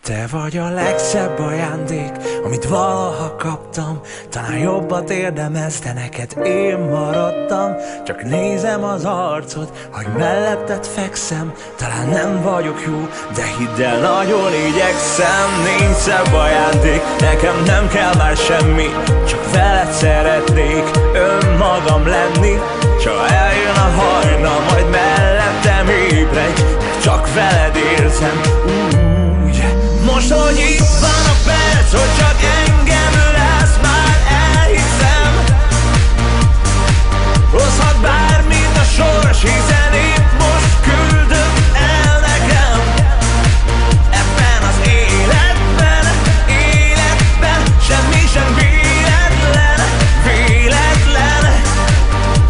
Te vagy a legszebb ajándék, amit valaha kaptam. Talán jobbat érdemelsz, de neked én maradtam. Csak nézem az arcod, hogy melletted fekszem. Talán nem vagyok jó, de hidd el, nagyon igyekszem. Nincs szebb ajándék, nekem nem kell már semmi. Csak veled szeretnék önmagam lenni. Csak eljön a hajnal, majd mellettem ébredj, mert csak veled érzem úgy. Most, hogy itt van a perc, hogy csak engem ölelsz, már elhiszem. Hozhat bármit a sors, hiszen épp most küldöd el nekem. Ebben az életben, semmi sem véletlen, véletlen.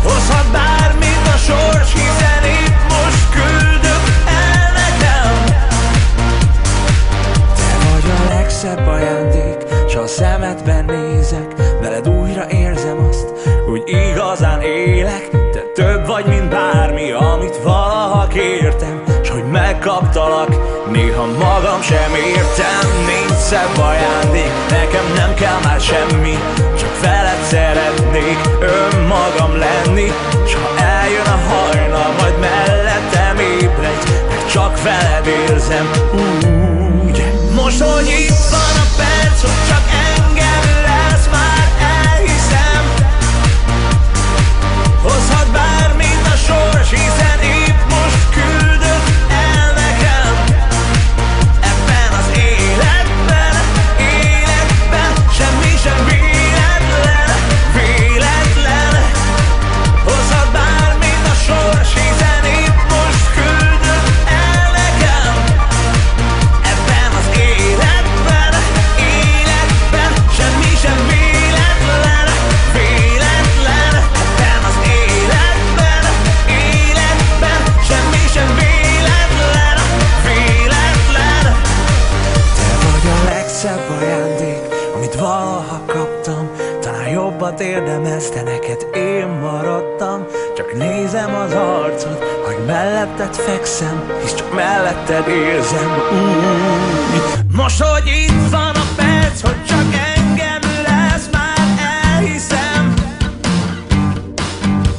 Hozhat bármit a sors, hiszen épp most küldöd el nekem. Te vagy a legszebb ajándék, s a szemedben nézek, veled újra érzem azt, hogy igazán élek. Te több vagy, mint bármi, amit valaha kértem, s hogy megkaptalak, néha magam sem értem. Nincs szebb ajándék, nekem nem kell már semmi, csak veled szeretnék önmagam lenni. S ha eljön a hajnal, majd mellettem ébredj, mert csak veled érzem úgy. Most, hogy itt van a perc, hogy csak engem lesz, már elhiszem. Hozhat bármit a sors, hiszen épp most küldöd el nekem. Ebben az életben, semmi sem véletlen, véletlen. Hozhat bármit a sors, hiszen épp most küldöd el nekem. Ebben az életben, semmi sem véletlen, véletlen. Ebben az életben, semmi sem véletlen, véletlen. Te vagy a legszebb ajándék, amit valaha kaptam. Talán jobbat érdemelsz, de neked én maradtam. Csak nézem az arcod, hogy melletted fekszem, hisz csak melletted érzem úgy. Most, hogy itt van a perc, hogy csak engem lesz, már elhiszem.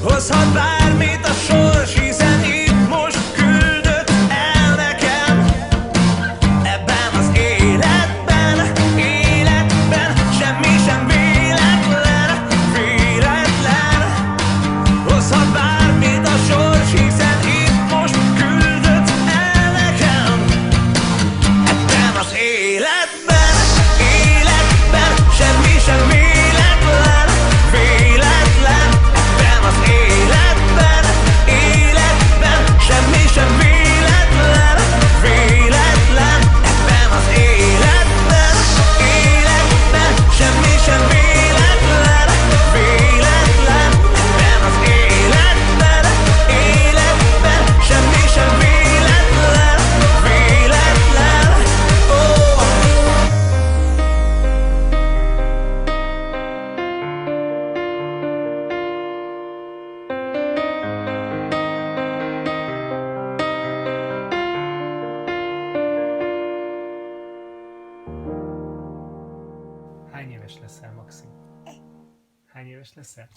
Hozhat bármit a sors, hiszen itt most küldött el nekem. Ebben az életben, semmi sem véletlen, véletlen. Hozhat bármit a sors, hiszen itt most küldött el nekem. Ebben az életben, semmi sem véletlen, véletlen. Ebben az életben, semmi sem véletlen, véletlen. Ebben az életben, semmi sem véletlen, véletlen. Ebben az életben, semmi sem véletlen, véletlen. Oh. Hány éves leszel, Maxim? Hány éves leszel?